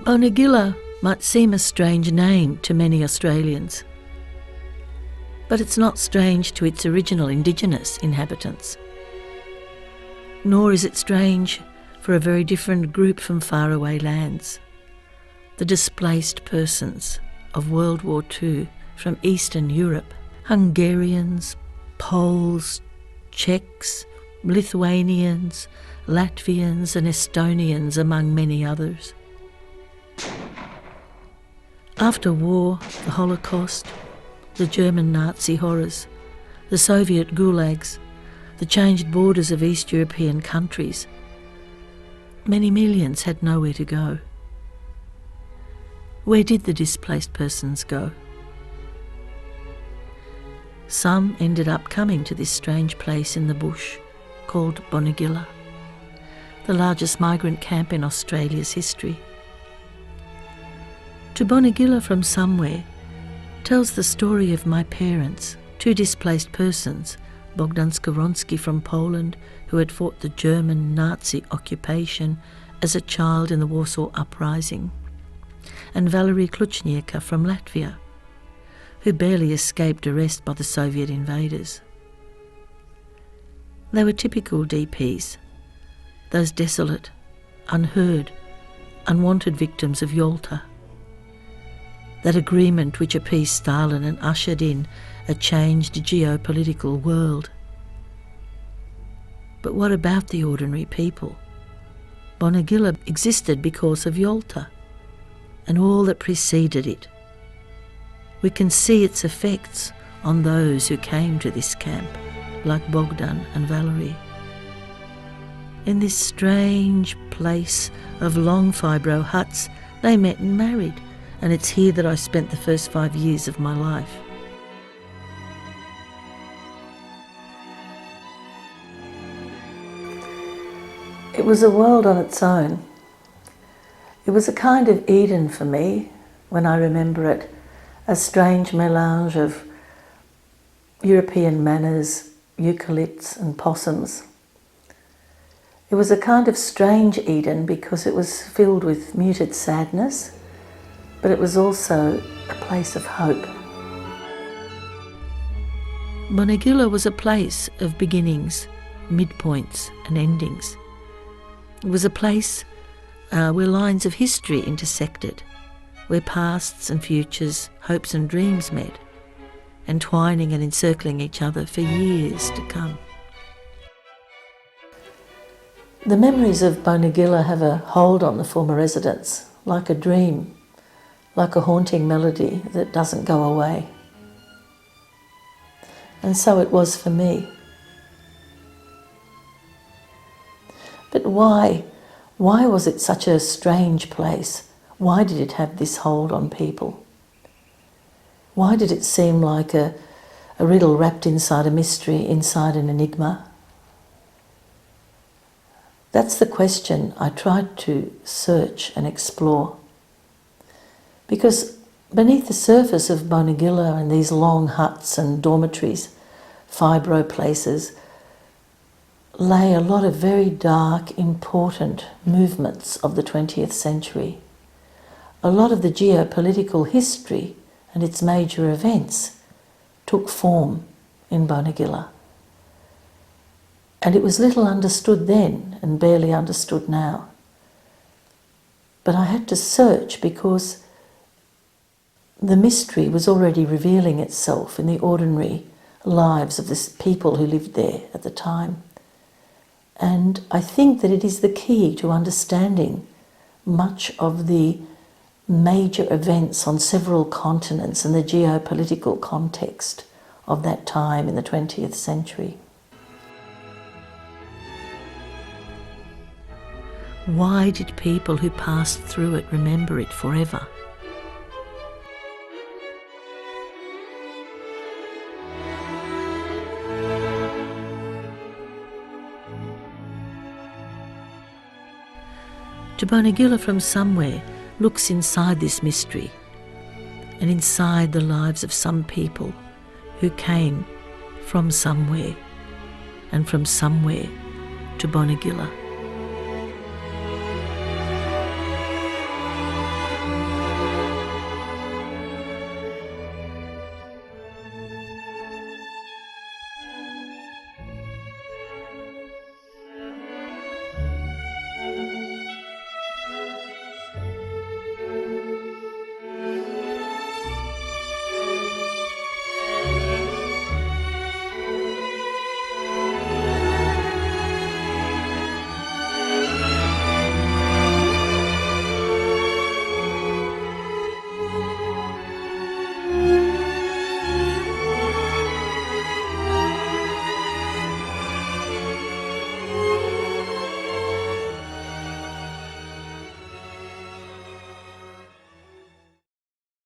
Bonegilla might seem a strange name to many Australians, but it's not strange to its original Indigenous inhabitants. Nor is it strange for a very different group from faraway lands, the displaced persons of World War II from Eastern Europe, Hungarians, Poles, Czechs, Lithuanians, Latvians and Estonians, among many others. After war, the Holocaust, the German Nazi horrors, the Soviet gulags, the changed borders of East European countries, many millions had nowhere to go. Where did the displaced persons go? Some ended up coming to this strange place in the bush called Bonegilla, the largest migrant camp in Australia's history. To Bonegilla from somewhere tells the story of my parents, two displaced persons, Bogdan Skoronsky from Poland, who had fought the German Nazi occupation as a child in the Warsaw Uprising, and Valery Kluchniaka from Latvia, who barely escaped arrest by the Soviet invaders. They were typical DPs, those desolate, unheard, unwanted victims of Yalta, that agreement which appeased Stalin and ushered in a changed geopolitical world. But what about the ordinary people? Bonegilla existed because of Yalta and all that preceded it. We can see its effects on those who came to this camp, like Bogdan and Valery. In this strange place of long fibro huts, they met and married, and it's here that I spent the first 5 years of my life. It was a world on its own. It was a kind of Eden for me when I remember it, a strange melange of European manners, eucalypts and possums. It was a kind of strange Eden because it was filled with muted sadness, but it was also a place of hope. Bonegilla was a place of beginnings, midpoints and endings. It was a place where lines of history intersected, where pasts and futures, hopes and dreams met, entwining and encircling each other for years to come. The memories of Bonegilla have a hold on the former residents, like a dream, like a haunting melody that doesn't go away. And so it was for me. But why? Why was it such a strange place? Why did it have this hold on people? Why did it seem like a riddle wrapped inside a mystery, inside an enigma? That's the question I tried to search and explore. Because beneath the surface of Bonegilla and these long huts and dormitories, fibro places, lay a lot of very dark, important movements of the 20th century. A lot of the geopolitical history and its major events took form in Bonegilla. And it was little understood then and barely understood now. But I had to search because the mystery was already revealing itself in the ordinary lives of the people who lived there at the time. And I think that it is the key to understanding much of the major events on several continents and the geopolitical context of that time in the 20th century. Why did people who passed through it remember it forever? To Bonegilla from somewhere looks inside this mystery and inside the lives of some people who came from somewhere and from somewhere to Bonegilla.